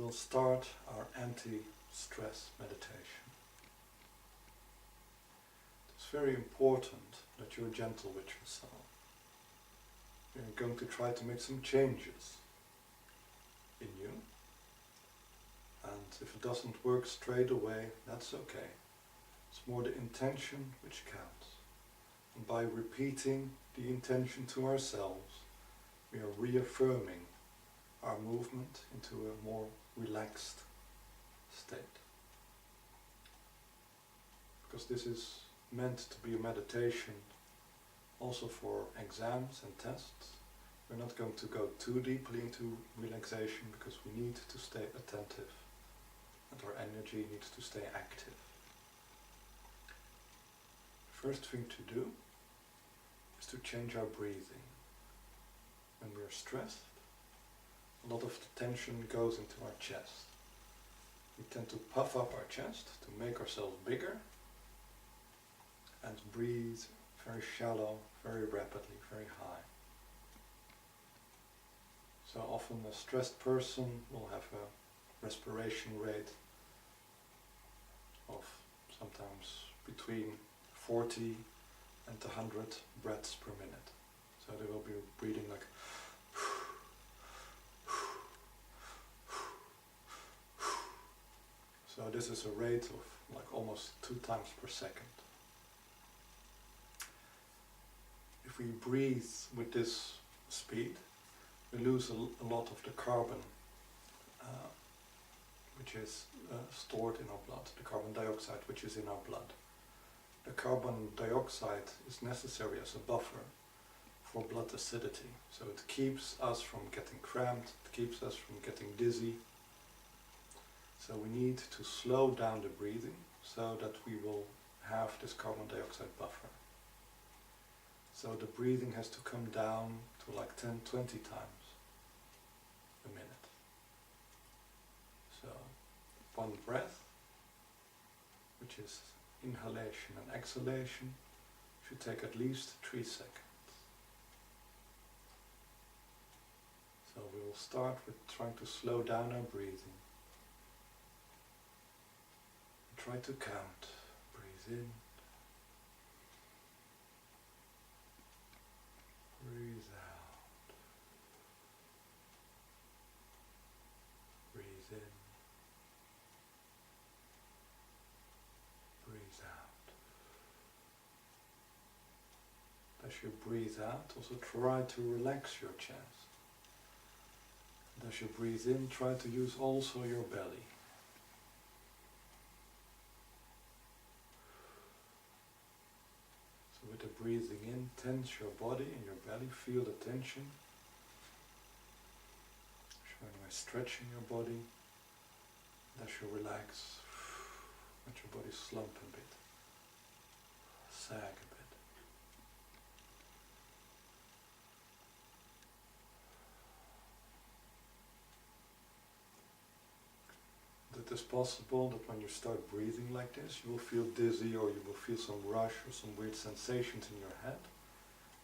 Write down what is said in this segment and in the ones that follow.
we'll start our anti-stress meditation. It's very important that you're gentle with yourself. You're going to try to make some changes in you, and if it doesn't work straight away, that's okay. It's more the intention which counts. And by repeating the intention to ourselves, we are reaffirming our movement into a more relaxed state. Because this is meant to be a meditation also for exams and tests. We're not going to go too deeply into relaxation because we need to stay attentive and our energy needs to stay active. First thing to do is to change our breathing. When we are stressed, a lot of the tension goes into our chest. We tend to puff up our chest to make ourselves bigger and breathe very shallow, very rapidly, very high. So often a stressed person will have a respiration rate of sometimes between 40 and 100 breaths per minute. So they will be breathing like so this is a rate of like almost 2 times per second. If we breathe with this speed, we lose a lot of the carbon which is stored in our blood, the carbon dioxide which is in our blood. The carbon dioxide is necessary as a buffer for blood acidity, so it keeps us from getting cramped, it keeps us from getting dizzy. So we need to slow down the breathing so that we will have this carbon dioxide buffer. So the breathing has to come down to like 10-20 times a minute. So one breath, which is inhalation and exhalation, should take at least 3 seconds. So we will start with trying to slow down our breathing. Try to count. Breathe in. Breathe out. Breathe in. Breathe out. As you breathe out, also try to relax your chest. And as you breathe in, try to use also your belly. So with the breathing in, tense your body and your belly, feel the tension. Showing by stretching your body. And as you relax, let your body slump a bit, sag a bit. It is possible that when you start breathing like this, you will feel dizzy or you will feel some rush or some weird sensations in your head.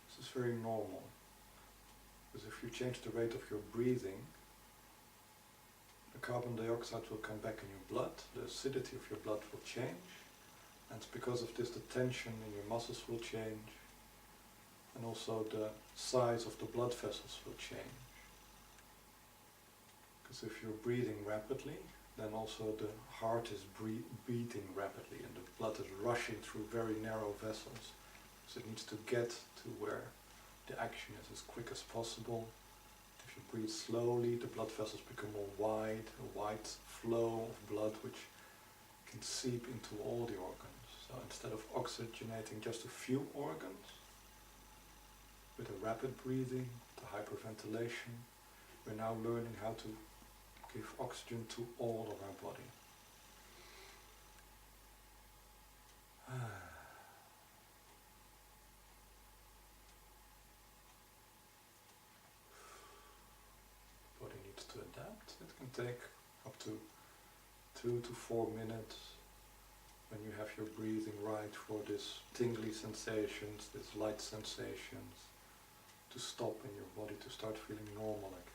This is very normal. Because if you change the rate of your breathing, the carbon dioxide will come back in your blood, the acidity of your blood will change, and because of this the tension in your muscles will change, and also the size of the blood vessels will change. Because if you're breathing rapidly, then also the heart is beating rapidly and the blood is rushing through very narrow vessels. So it needs to get to where the action is as quick as possible. If you breathe slowly, the blood vessels become more wide, a wide flow of blood which can seep into all the organs. So instead of oxygenating just a few organs, with a rapid breathing, the hyperventilation, we're now learning how to give oxygen to all of our body. Body needs to adapt. It can take up to 2 to 4 minutes when you have your breathing right for this tingly sensations, this light sensations, to stop in your body, to start feeling normal again.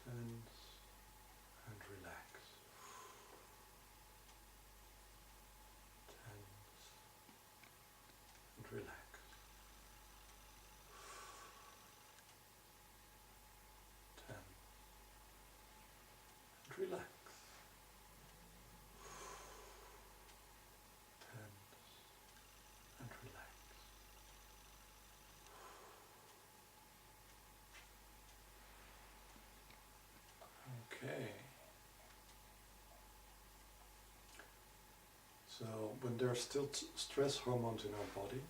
Tense and relax. Tense and relax. Tense and relax. Tense and relax. Okay. So when there are still stress hormones in our body,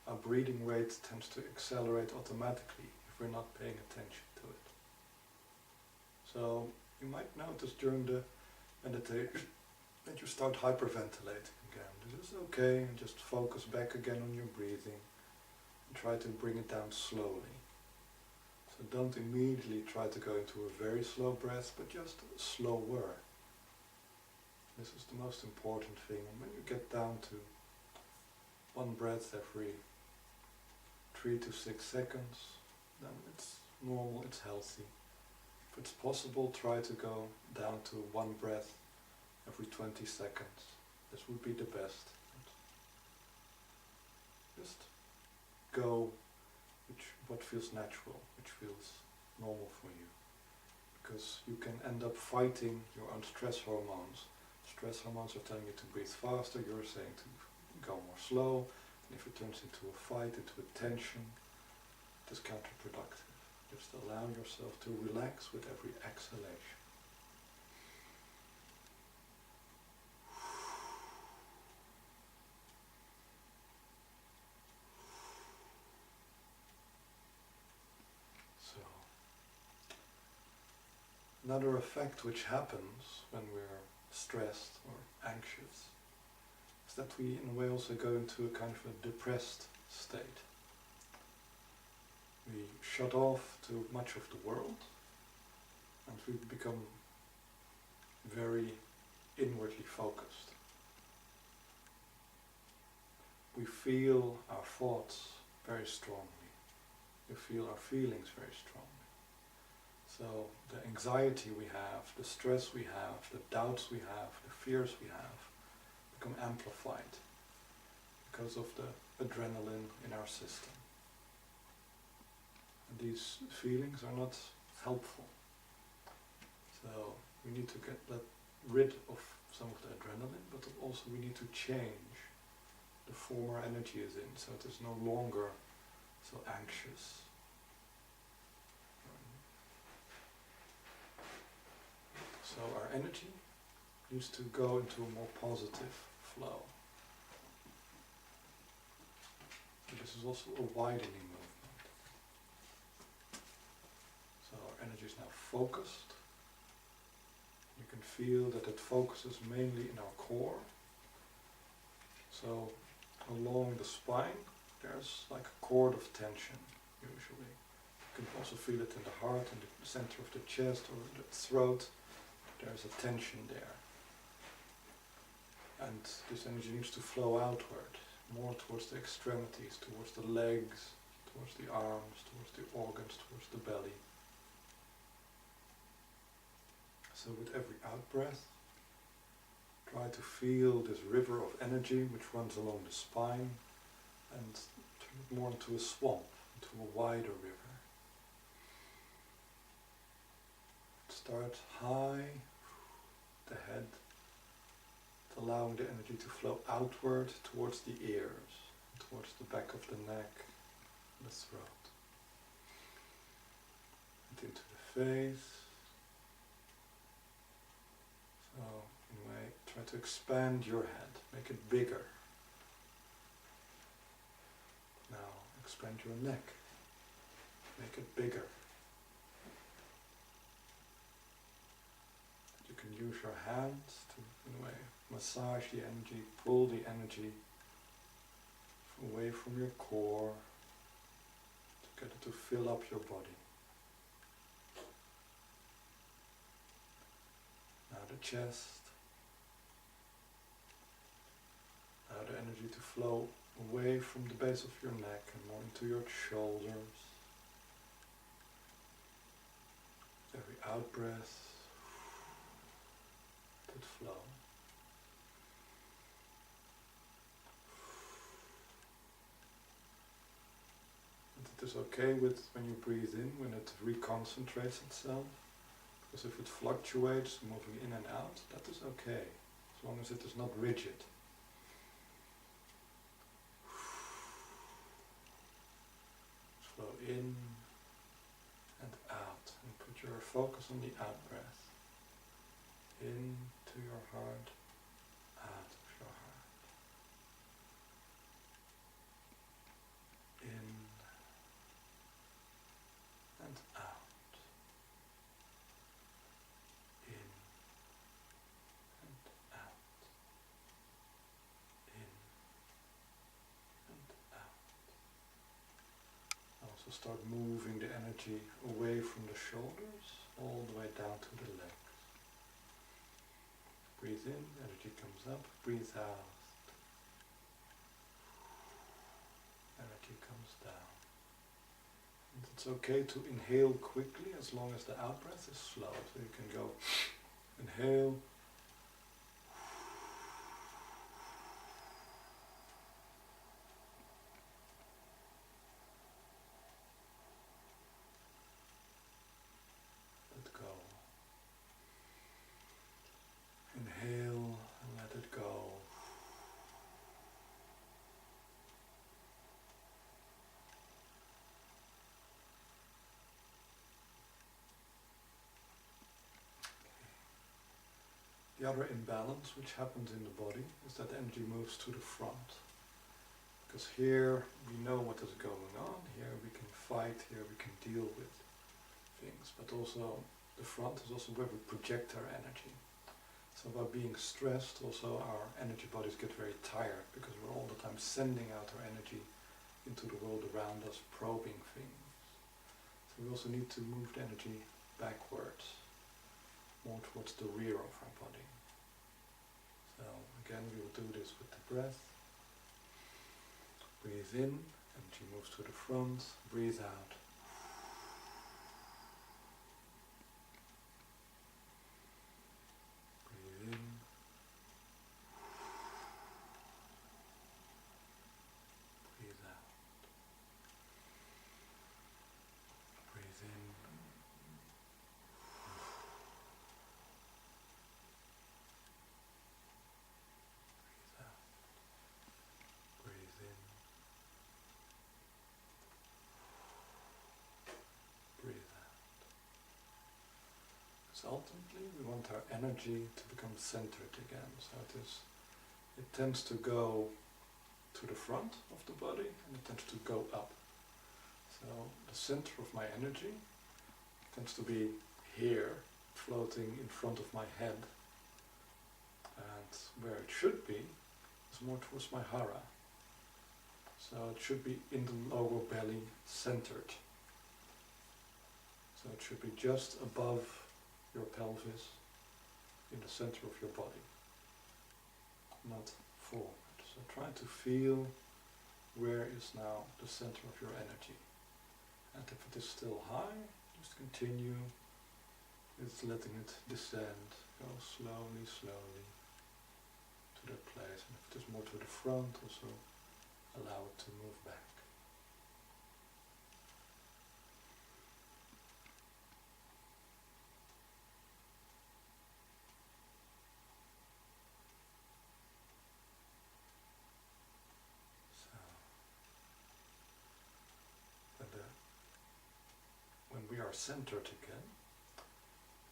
our breathing rate tends to accelerate automatically if we're not paying attention to it. So you might notice during the meditation that you start hyperventilating again. This is okay, and just focus back again on your breathing and try to bring it down slowly. So don't immediately try to go into a very slow breath, but just slower. This is the most important thing. And when you get down to one breath every 3 to 6 seconds, then it's normal, it's healthy. If it's possible, try to go down to one breath every 20 seconds. This would be the best. Just go what feels natural, which feels normal for you. Because you can end up fighting your own stress hormones. Stress hormones are telling you to breathe faster, you're saying to go more slow, and if it turns into a fight, into a tension, it is counterproductive. Just allow yourself to relax with every exhalation. So, another effect which happens when we're stressed or anxious is that we in a way also go into a kind of a depressed state. We shut off to much of the world and we become very inwardly focused. We feel our thoughts very strongly. We feel our feelings very strongly. So the anxiety we have, the stress we have, the doubts we have, the fears we have become amplified because of the adrenaline in our system. And these feelings are not helpful. So we need to get rid of some of the adrenaline, but also we need to change the form our energy is in, so it is no longer so anxious. So our energy needs to go into a more positive flow. And this is also a widening movement. So our energy is now focused. You can feel that it focuses mainly in our core. So along the spine there's like a cord of tension usually. You can also feel it in the heart, in the center of the chest or the throat. There's a tension there. And this energy needs to flow outward, more towards the extremities, towards the legs, towards the arms, towards the organs, towards the belly. So with every out-breath, try to feel this river of energy which runs along the spine and turn it more into a swamp, into a wider river. Start high, the head, allowing the energy to flow outward towards the ears, towards the back of the neck, and the throat, and into the face. So, in a way, try to expand your head, make it bigger. Now, expand your neck, make it bigger. You can use your hands to, in a way, massage the energy, pull the energy away from your core to get it to fill up your body. Now the chest. Now the energy to flow away from the base of your neck and more into your shoulders. The out breath, let it flow. And it is okay with when you breathe in, when it reconcentrates itself, because if it fluctuates, moving in and out, that is okay, as long as it is not rigid. Flow in and out, and put your focus on the out breath. Into your heart, out of your heart. In and out. In and out. In and out. Also start moving the energy away from the shoulders, all the way down to the legs. Breathe in, energy comes up, breathe out. Energy comes down. And it's okay to inhale quickly as long as the out breath is slow. So you can go inhale, let go. Inhale and let it go. The other imbalance which happens in the body is that energy moves to the front. Because here we know what is going on, here we can fight, here we can deal with things. But also the front is also where we project our energy. So by being stressed, also our energy bodies get very tired because we're all the time sending out our energy into the world around us, probing things. So we also need to move the energy backwards, more towards the rear of our body. So again, we will do this with the breath. Breathe in, energy moves to the front, breathe out. Breathe in. Breathe out. Breathe in. Breathe in. Breathe out. So ultimately we want our energy to become centered again. So it tends to go to the front of the body and it tends to go up. So the center of my energy tends to be here, floating in front of my head. And where it should be is more towards my hara. So it should be in the lower belly, centered. So it should be just above your pelvis, in the center of your body, not forward. So try to feel where is now the center of your energy. And if it is still high, just continue with letting it descend, go slowly, slowly to that place. And if it is more to the front, also allow it to move back. When we are centered again,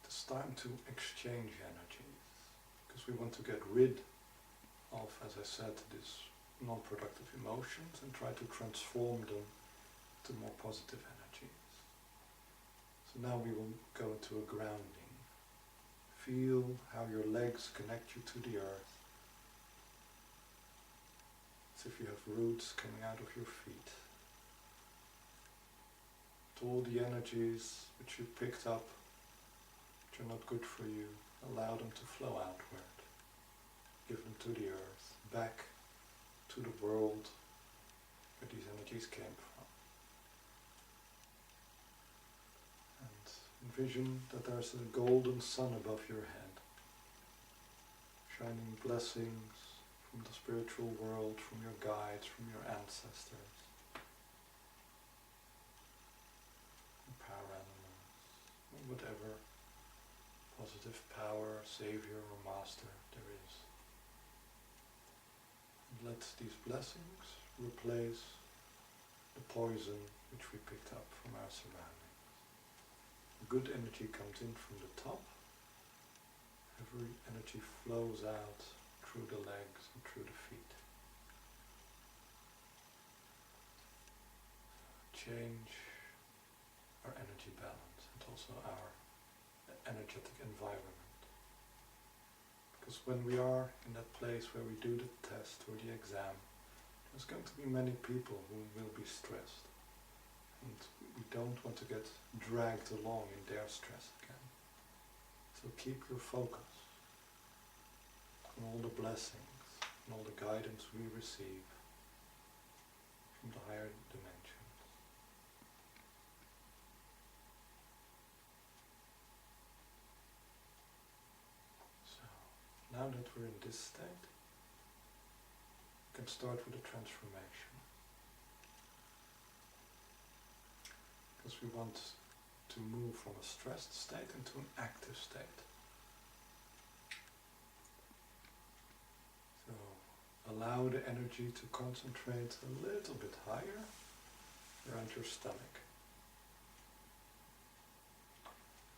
it's time to exchange energies, because we want to get rid of, as I said, these non-productive emotions and try to transform them to more positive energies. So now we will go into a grounding. Feel how your legs connect you to the earth, as if you have roots coming out of your feet. All the energies which you picked up, which are not good for you, allow them to flow outward. Give them to the earth, back to the world where these energies came from. And in Envision that there's a golden sun above your head, shining blessings from the spiritual world, from your guides, from your ancestors, power animals, or whatever positive power, savior or master there is. And let these blessings replace the poison which we picked up from our surroundings. Good energy comes in from the top. Every energy flows out through the legs and through the feet. Change our energy balance and also our energetic environment. Because when we are in that place where we do the test or the exam, there's going to be many people who will be stressed. And we don't want to get dragged along in their stress again. So keep your focus on all the blessings and all the guidance we receive from the higher dimensions. So, now that we're in this state, we can start with a transformation. Because we want to move from a stressed state into an active state. So allow the energy to concentrate a little bit higher around your stomach.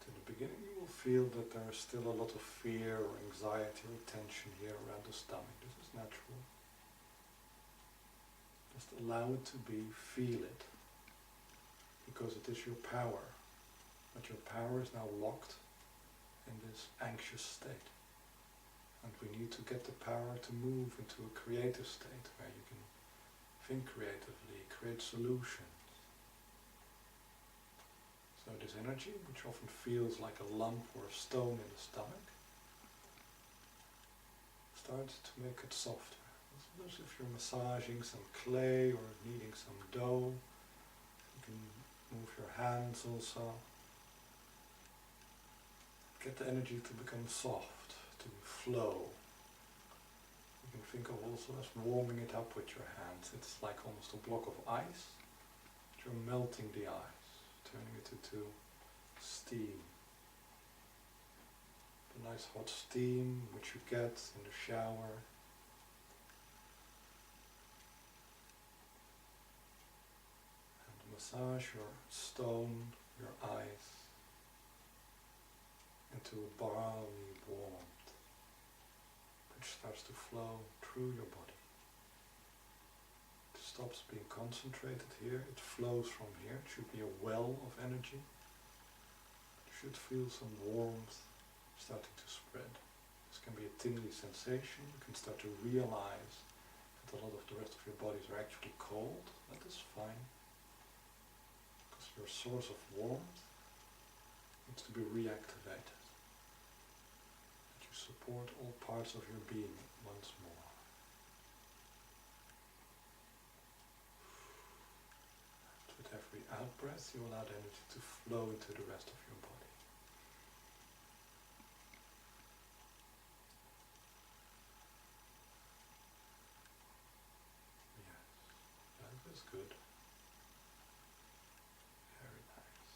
In the beginning you will feel that there is still a lot of fear or anxiety or tension here around the stomach. This is natural. Just allow it to be, feel it. Because it is your power. But your power is now locked in this anxious state. And we need to get the power to move into a creative state where you can think creatively, create solutions. So this energy, which often feels like a lump or a stone in the stomach, start to make it softer. It's as if you're massaging some clay or kneading some dough. You can move your hands also. Get the energy to become soft, to flow. You can think of also as warming it up with your hands. It's like almost a block of ice. You're melting the ice, turning it into steam. The nice hot steam which you get in the shower. And massage your stone, your ice, into a balmy warmth which starts to flow through your body. It stops being concentrated here, it flows from here. It should be a well of energy. You should feel some warmth starting to spread. This can be a tingly sensation. You can start to realize that a lot of the rest of your bodies are actually cold. That is fine. Because your source of warmth needs to be reactivated. That you support all parts of your being once more. And with every out-breath, you allow the energy to flow into the rest of your body. Yes, that is good. Very nice.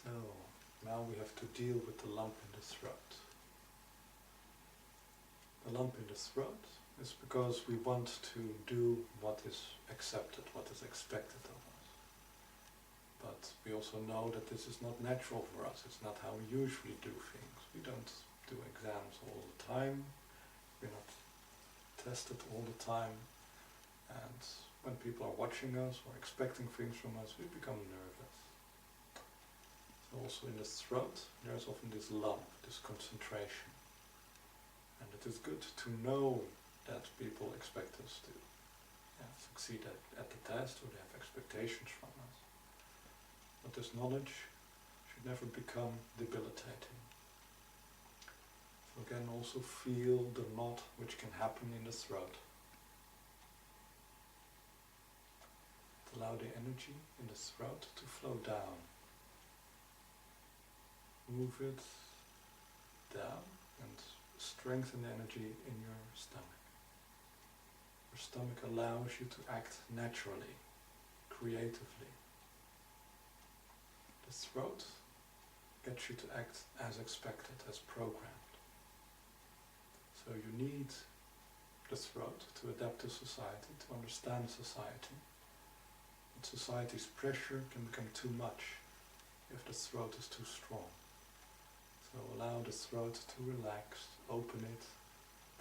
So, now we have to deal with the lump in the throat. The lump in the throat is because we want to do what is accepted, what is expected of us. But we also know that this is not natural for us. It's not how we usually do things. We don't do exams all the time. We're not tested all the time. And when people are watching us or expecting things from us, we become nervous. So also in the throat, there's often this lump, this concentration. And it is good to know that people expect us to succeed at the test, or they have expectations from us. But this knowledge should never become debilitating. So again, also feel the knot which can happen in the throat. It Allow the energy in the throat to flow down. Move it down and strengthen the energy in your stomach. Your stomach allows you to act naturally, creatively. The throat gets you to act as expected, as programmed. So you need the throat to adapt to society, to understand society. And society's pressure can become too much if the throat is too strong. So allow the throat to relax, open it,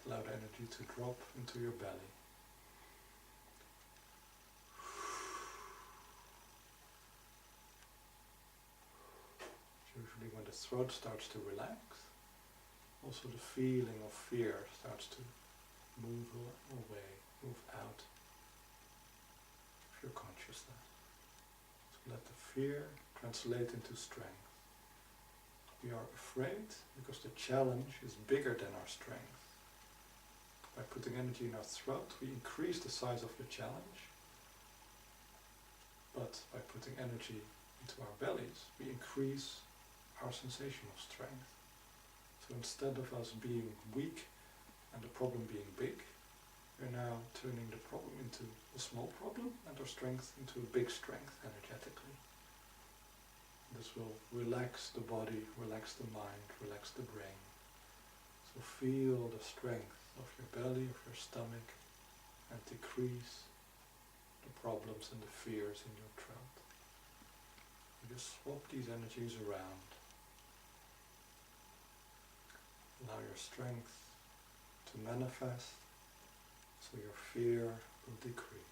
allow the energy to drop into your belly. Usually when the throat starts to relax, also the feeling of fear starts to move away, move out of your consciousness. So let the fear translate into strength. We are afraid because the challenge is bigger than our strength. By putting energy in our throat, we increase the size of the challenge. But by putting energy into our bellies, we increase our sensation of strength. So instead of us being weak and the problem being big, we're now turning the problem into a small problem and our strength into a big strength energetically. This will relax the body, relax the mind, relax the brain. So feel the strength of your belly, of your stomach, and decrease the problems and the fears in your throat. You just swap these energies around. Allow your strength to manifest, so your fear will decrease.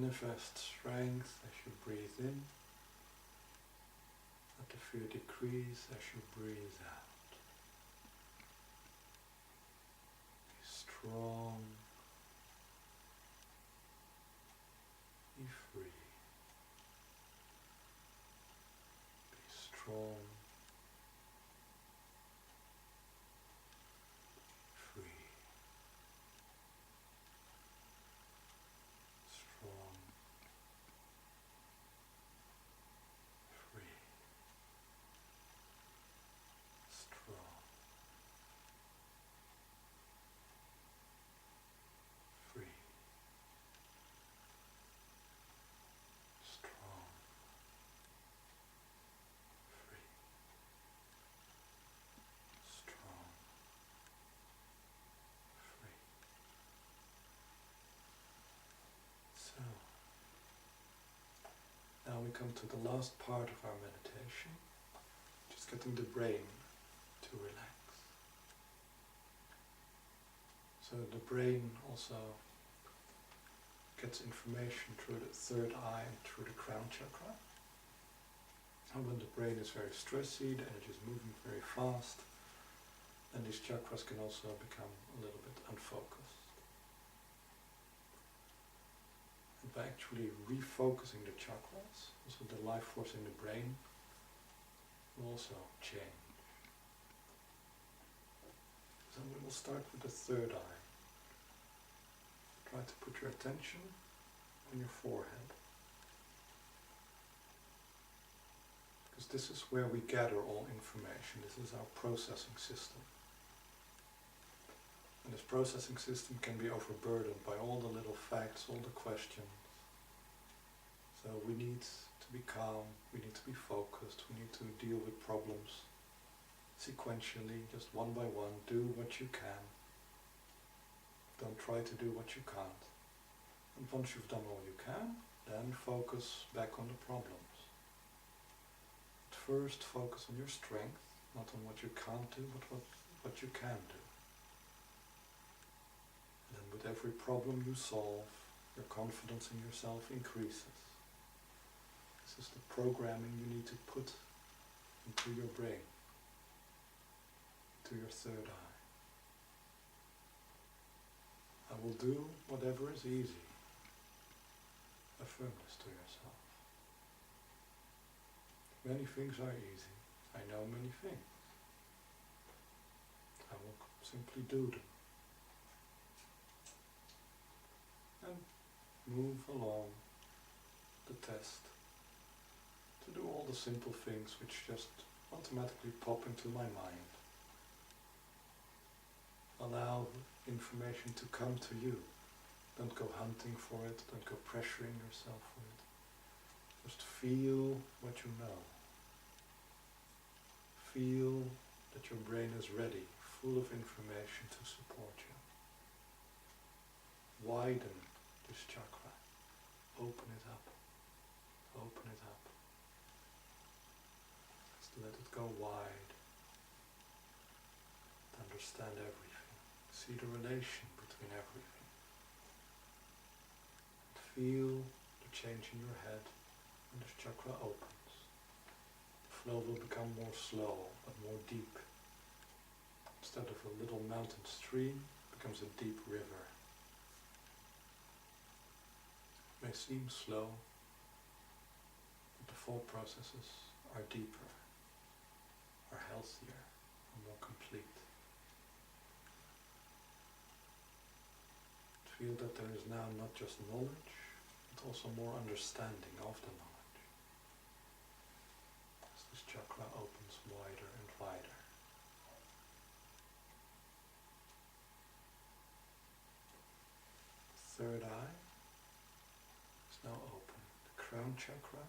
Manifest strength as you breathe in. Let the fear decrease as you breathe out. Be strong. Be free. Be strong. Now we come to the last part of our meditation, which is getting the brain to relax. So the brain also gets information through the third eye and through the crown chakra. And when the brain is very stressy, the energy is moving very fast, then these chakras can also become a little bit unfocused. By actually refocusing the chakras, also the life force in the brain will also change. So we will start with the third eye. Try to put your attention on your forehead. Because this is where we gather all information. This is our processing system. And this processing system can be overburdened by all the little facts, all the questions. So we need to be calm, we need to be focused, we need to deal with problems sequentially, just one by one. Do what you can. Don't try to do what you can't. And once you've done all you can, then focus back on the problems. But first focus on your strength, not on what you can't do, but what you can do. And then with every problem you solve, your confidence in yourself increases. This is the programming you need to put into your brain, to your third eye. I will do whatever is easy. Affirm this to yourself. Many things are easy. I know many things. I will simply do them. And move along the test to do all the simple things which just automatically pop into my mind. Allow information to come to you. Don't go hunting for it, don't go pressuring yourself for it. Just feel what you know. Feel that your brain is ready, full of information to support you. Widen this chakra. Open it up. Open it up. Just let it go wide. Understand everything. See the relation between everything. And feel the change in your head when this chakra opens. The flow will become more slow but more deep. Instead of a little mountain stream, it becomes a deep river. It may seem slow, but the thought processes are deeper, are healthier, are more complete. Feel that there is now not just knowledge, but also more understanding of the knowledge. As this chakra opens wider and wider. Third eye is now open. The crown chakra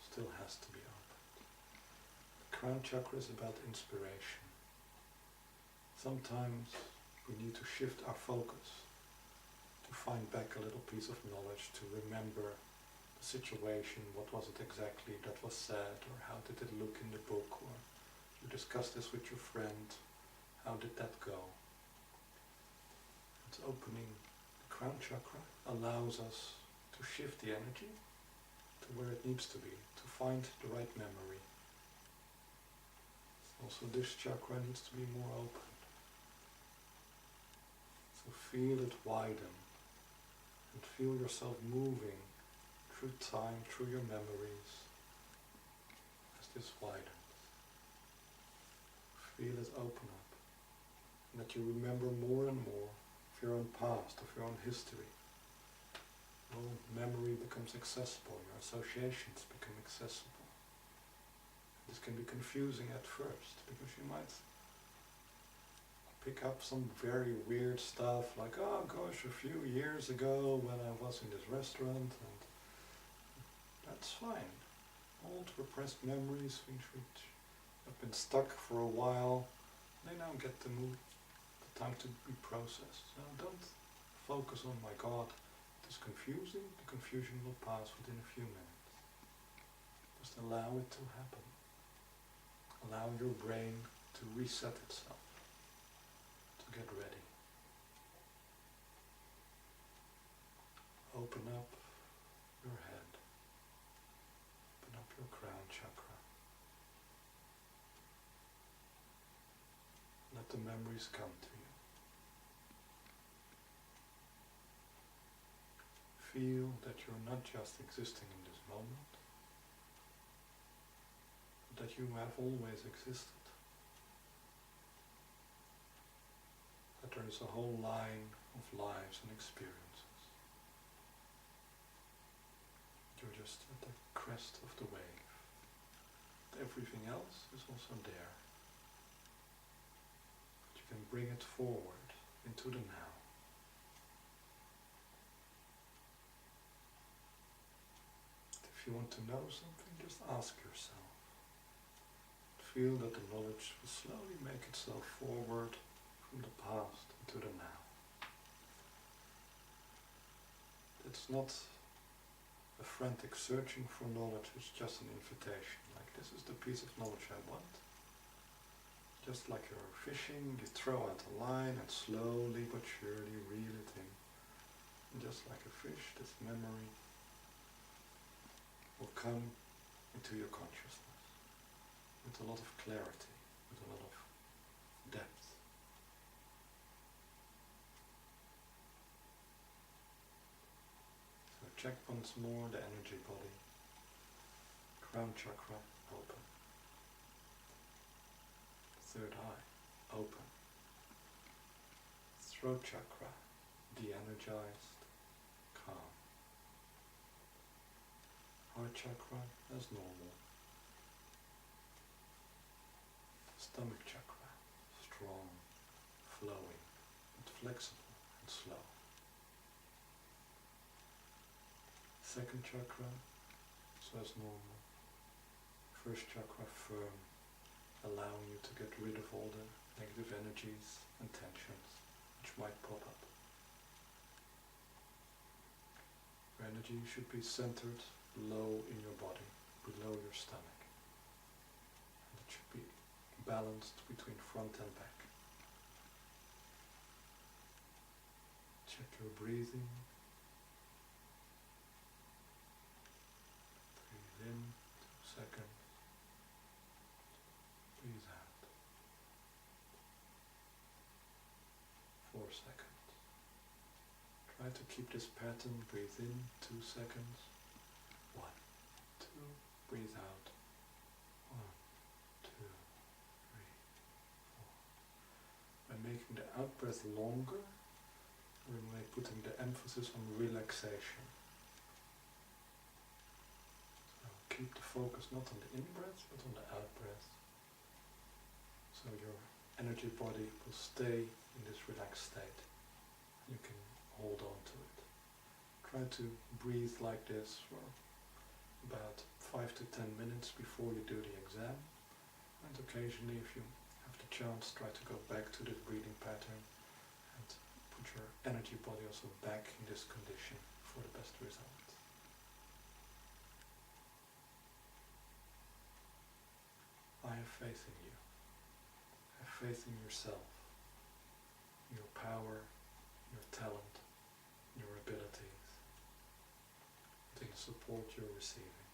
still has to be opened. The crown chakra is about inspiration. Sometimes we need to shift our focus, to find back a little piece of knowledge, to remember the situation, what was it exactly that was said, or how did it look in the book, or you discussed this with your friend, how did that go? It's opening the crown chakra allows us to shift the energy to where it needs to be, to find the right memory. Also this chakra needs to be more open. So feel it widen. And feel yourself moving through time, through your memories, as this widens. Feel it open up, and that you remember more and more of your own past, of your own history. Your memory becomes accessible, your associations become accessible. This can be confusing at first, because you might pick up some very weird stuff like, oh gosh, a few years ago when I was in this restaurant, and that's fine. Old repressed memories, things which have been stuck for a while, they now get the time to be processed. So don't focus on, my God, it is confusing. The confusion will pass within a few minutes. Just allow it to happen. Allow your brain to reset itself. Get ready. Open up your head. Open up your crown chakra. Let the memories come to you. Feel that you're not just existing in this moment, but that you have always existed. That there is a whole line of lives and experiences. You're just at the crest of the wave. Everything else is also there. But you can bring it forward into the now. If you want to know something, just ask yourself. Feel that the knowledge will slowly make itself forward from the past into the now. It's not a frantic searching for knowledge, it's just an invitation. Like, this is the piece of knowledge I want. Just like you're fishing, you throw out a line and slowly but surely reel it in. And just like a fish, this memory will come into your consciousness with a lot of clarity, with a lot of depth. So check once more the energy body. Crown chakra, open. Third eye, open. Throat chakra, de-energized, calm. heart chakra as normal. Stomach chakra, strong, flowing, but flexible and slow. Second chakra, so as normal. First chakra firm, allowing you to get rid of all the negative energies and tensions which might pop up. Your energy should be centered low in your body, below your stomach. And it should be balanced between front and back. Check your breathing. Breathe in, 2 seconds. Breathe out. 4 seconds. Try to keep this pattern. Breathe in, 2 seconds. 1, 2. Breathe out. 1, 2, 3, 4. By making the out breath longer, we're putting the emphasis on relaxation. So keep the focus not on the in-breath, but on the out-breath. So your energy body will stay in this relaxed state. You can hold on to it. Try to breathe like this for about 5 to 10 minutes before you do the exam. And occasionally, if you have the chance, try to go back to this breathing pattern and put your energy body also back in this condition for the best result. I have faith in you. Have faith in yourself, your power, your talent, your abilities, and in the support you're receiving.